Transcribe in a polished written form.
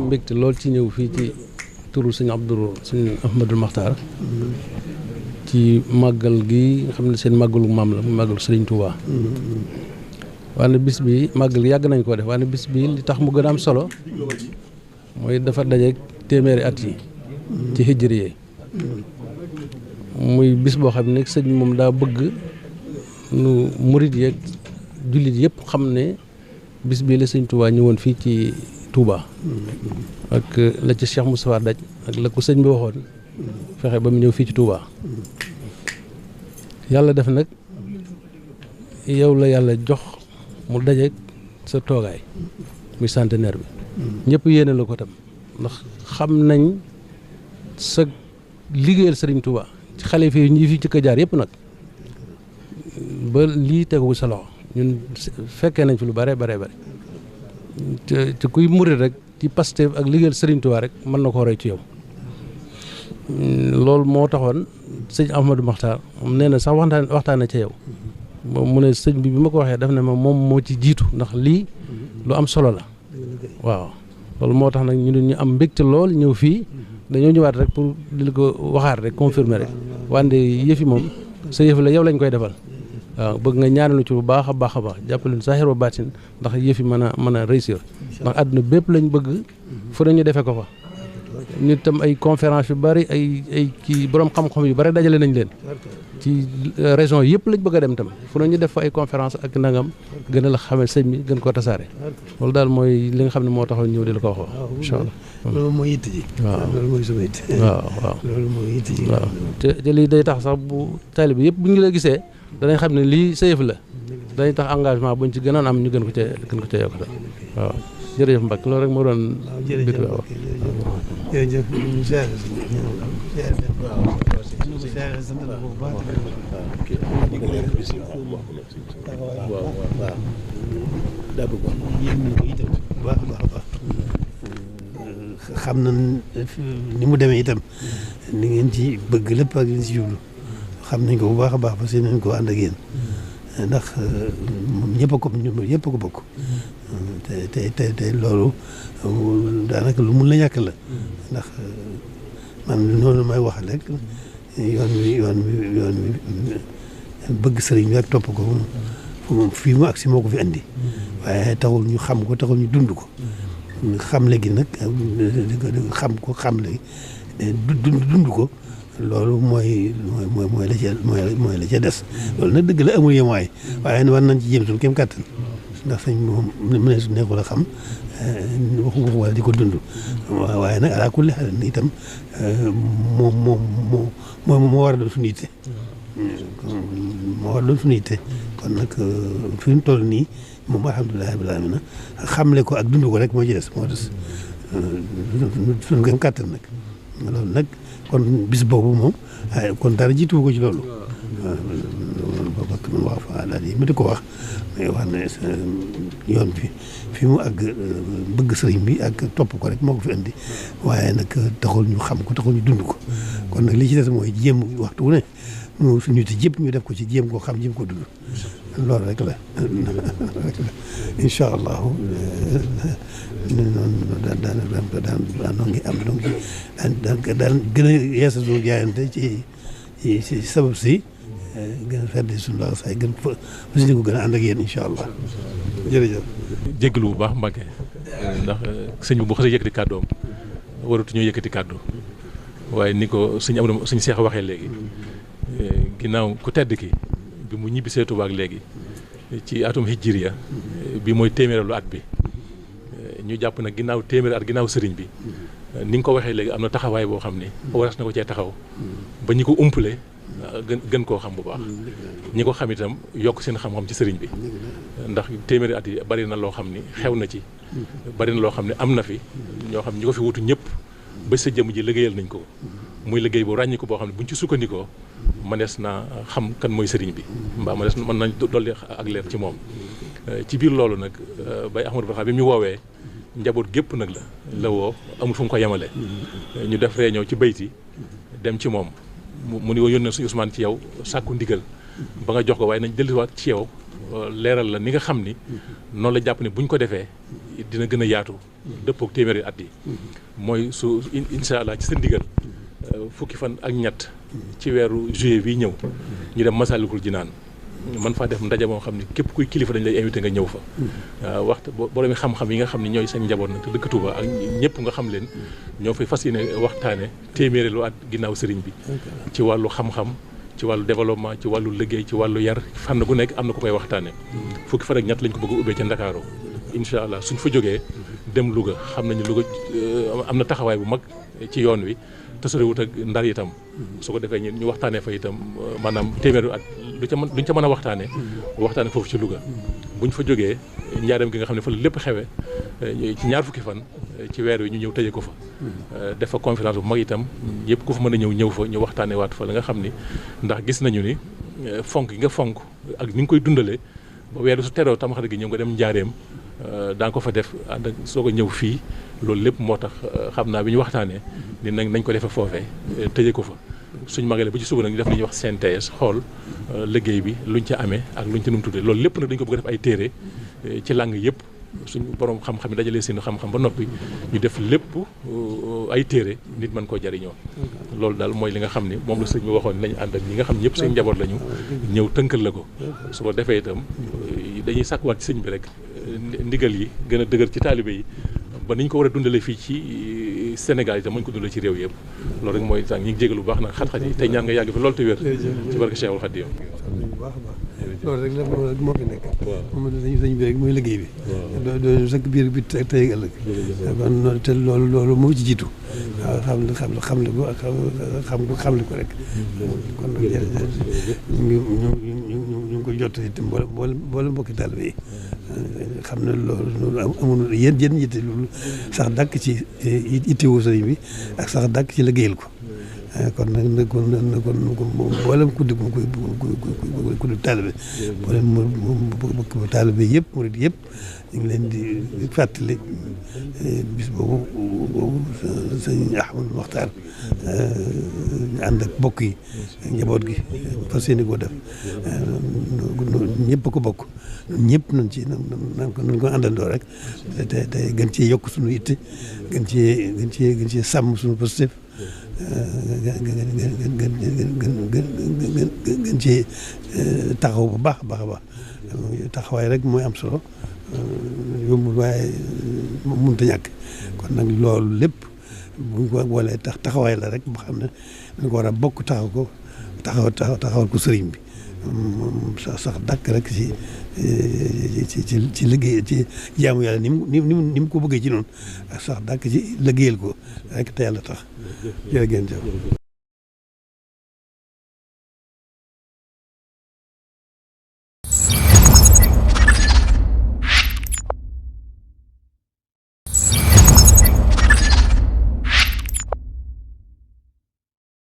mbégte lool ci ñëw fii ci turu sëñ Ahmadul Maxtaar ci màggal gi nga xam ne seen màggalu maam la mu màggalu Sëriñ Tuubaa waaye bis bi màggal yàgg nañ koo def waaye bis bi li tax mu gën a am solo mooy dafa dajeeg téeméeri at yi ci hijriye muy bis boo xam ne sëñ moom daa bëgg nu murit yeeg jullit yëpp xam ne bis bii la sëñ Tuubaa ñëwoon fii ci Touba ak la ci Cheikh Moustapha daj ak la ko sëñ bi waxoon fexe ba mu ñëw fii ci Touba yàlla def nag yow la yàlla jox mu dajeeg sa toogaay muy centenaire bi ñëpp yéene la ko tam ndax xam nañ sa liggéeyal Sëriñ Touba ci xale fi ñi fi ci ka jaar yëpp nag ba lii tegu sa loxo ñun fekkee nañ fi lu bare te kuy murit rek ci Pastef ak liggéeyal Sëriñ Touba rek mën na koo roy ci yow loolu moo taxoon sëñ Ahmadou Maxtaar nee na sax waxtaan na ca yow mu ne sëñ bi ma ko waxee daf ne ma moom moo ci jiitu ndax lii lu am solo la waaw loolu moo tax nag ñu am mbégte lool ñëw fii dañoo ñëwaat rek pour di ko waxaat rek confirmer rek wante yëfi moom sa yëf la yow lañ koy defal waaw bëgg nga ñaanalu ci bu baax a baax jàppale saahir wa baatin ndax yëfi mën a réussir ndax àdduna bépp lañ bëgg fu ne ñu defee ko fa ñu tam ay conférence yu bari ay kii borom xam-xam yu bari dajale nañ leen ci région yëpp lañ bëgg a dem tam fu ne ñu def fa ay conférence ak nangam gën a la xamee sëñ bi gën koo tasaare loolu daal mooy li nga xam ne moo taxaw ñëw di la ko wax incha allah loolu mooy yitte ji loolu mooy sama yitte waaw loolu mooy yitte ji waaw te lii day tax sax bu taalibe bi yëpp bu ñu la gisee danañ xam ne lii sa yëf la dañuy tax engagement buñ ci gënoon am ñu gën ko ca yokkata waaw jërëjëf Mbacke loolu rek moo doon bit waaw jërëjëf daa bëggoon yéen ñu ko itam bu baax a baax xam na ni mu demee itam ni ngeen ci bëgg lépp ak li ci jublu xam nañ ko bu baax a baax parce que nañ ko ànd ak yéen ndax moom ñëpp a ko bokk te loolu daanaka lu mun la ñàkk la ndax man noonu may wax rek yoon wi bëgg sëriñ bi ak topp ko moom fii mu agsi moo ko fi andi waaye taxul ñu xam ko taxul ñu dund ko xam léegi nag xam ko xam léegi dund ko loolu mooy la ca des loolu nag dëgg la amul yemaay waaye war nañ ci jéem suñu kéem kàttan ndax sëñ moom mënees nekkul a xam waxu wala di ko dund waaye nag ala kulli xaal itam moo war a doon suñu yitte moo war a doon suñu yitte kon nag fi mu toll nii moom alhamdulilah rabbil aalamiina xamle ko ak dund ko rek moo ci des moo des suñu kéem kàttan nag loolu nag kon bis boobu moom kon dara jiitu ko ci loolu waaw fa daal yi ma di ko wax mais wax ne yoon bi fi mu àgg bëgg sëriñ bi ak topp ko rek moo ko fi indi waaye nag taxul ñu xam ko taxul ñu dund ko kon nag li ci des mooy jéem waxtu wu ne ñu suñu te jëpp ñu def ko ci jéem koo xam jéem ko dund loolu rek la incha allahu noonu daan noo ngi am donc daan gën a yeesa suñu jaayante ci sabab si gën a fedd suñu la say gën fa suñu ko gën a ànd ak yéen incha allah jërëjëf jéggalu bu baax Mbacke ndax sëñ bi bu xasee yëkkati kàddoom waratuñoo yëkkati kàddu waaye ni ko sëñ Abdou sëñ Cheikh waxee léegi ginnaaw ku tedd ki bi mu ñibbisee Tuubaa ak léegi ci atum hijriya bi mooy téeméeralu at bi ñu jàpp nag ginnaaw téeméeri at ginnaaw sëriñ bi ni nga ko waxee léegi am na taxawaay boo xam ne waras na ko cee taxaw ba ñi ko umpale gën koo xam bu baax ñi ko xam itam yokk seen xam-xam ci sëriñ bi ndax téeméeri at yi bari na loo xam ni xew na ci bari na loo xam ne am na fi ñoo xam ñi ko fi wutu ñëpp ba sa jëmm ji liggéeyal nañ ko muy liggéey bu ràññi ko boo xam ne buñ ci sukkandikoo mënees na xam kan mooy sëriñ bi mbaa mën nañ dolli ak leer ci moom ci biir loolu nag Baye Ahmadou Barxa bi mu ñu woowee njaboot gépp nag la woo amul fu mu ko yemale ñu def réunion ci bayti dem ci moom mu ni yónnee suñu Ousmane ci yow sàkku ndigal ba nga jox ko waaye nañ delluwaat ci yow leeral la ni nga xam ni noonu la jàpp ne buñ ko defee dina gën a yaatu dëppook téeméeri at yi mooy su incha allah ci sa ndigal fukki fan ak ñett ci weeru juillet bi ñëw ñu dem Massalikul Jinaan man faa def ndaje moo xam ne képp kuy kilifa dañ lay invité nga ñëw fa waxtu boroomi xam-xam yi nga xam ne ñooy seen njaboot nag te dëkk Touba ak ñëpp nga xam leen ñoo fay fas yéene waxtaane téeméeri lu at ginnaaw sëriñ bi ci wàllu xam-xam ci wàllu développement ci wàllu liggéey ci wàllu yar fànn gu nekk am na ko koy waxtaane fukki fan ak ñett lañ ko bëgg a ubbee ca Ndakaaru incha allah suñ fa jógee dem Louga xam nañu Louga am na taxawaay bu mag ci yoon wi te soriwut ak Ndar itam su ko defee ñu waxtaanee fa itam maanaam téeméeri at duñ ca mën a waxtaane foofu ci Louga buñ fa jógee njaareem gi nga xam ne fa lépp xewe ci ñaar fukki fan ci weer wi ñu ñëw tëjee ko fa def fa conférence bu mag itam yëpp ku fa mën a ñëw fa ñu waxtaanee waat fa la nga xam ni ndax gis nañu ni fonk gi nga fonk ak ni nga koy dundalee ba weer su teroo Tamxarit gi ñëw nga dem njaareem daa ko fa def ànd ak soo ko ñëw fii loolu lépp moo tax xam naa bi ñu waxtaanee ni nañ ko defee foofee tëjee ko fa suñ magalee ba ci suba nag ñu def li ñuy wax synthèse xool liggéey bi luñ ca amee ak luñ ca num tuddee loolu lépp nag dañ ko bëgg a def ay téere ci làng yëpp suñ borom xam-xam yi dajalee seen xam-xam ba noppi ñu def lépp ay téere nit mën koo jariñoo loolu daal mooy li nga xam ni moom la sëñ bi waxoon nañ ànd ak ñi nga xam ñëpp seen njaboot lañu ñëw tënkal la ko su ko defee itam dañuy sàkkuwaat ci sëñ bi rek ndigal yi gën a dëgër ci taalibe yi ba niñ ko war a dundalee fii ci Sénégal itam mañ ko dundalee ci réew yëpp loolu rek mooy tax ñu ngi jégalu bu baax nag xat-xat yi tey ñaan nga yàgg fi loolu te wér ci barke Cheikhul Khadim loolu rek moo fi nekk moom sëñ bi rek mooy liggéey bi doo sëkk biir bi tey ëllëg kon te loolu moo ci jiitu waaw xam le ko ak xam le ko rek kon nag ñu ngi ko jot itam boole mbokki taalibe yi xam ne loolu amul yéen yitte loolu sax dàkk ci itteewu sëriñ bi ak sax dàkk ci liggéeyal ko kon nag kon mboolem ku di taalibe mboolem taalibe yëpp murid yëpp ñu ngi leen di fàttali bis boobu sëñ Ahmadou Mokhtar ñu ànd ak bokk yi njaboot gi fas yéene koo def ñëpp ko bokk ñëpp nañ ko àndandoo rek te gën cee yokk suñu itte gën cee sàmm suñu positif gën cee taxaw bu baax a baax a baax taxawaay rek mooy am solo yombul waaye mënut a ñàkk kon nag loolu lépp bu ñu ko boolee taxawaay la rek boo xam ne dañ ko war a bokk taxawal ko sëriñ bi sax dàkk rek ci liggéey ci jaamu yàlla ni mu ko bëggee ci noonu ak sax dàkk ci liggéeyal ko rek te yàlla tax jërë ngeen jëf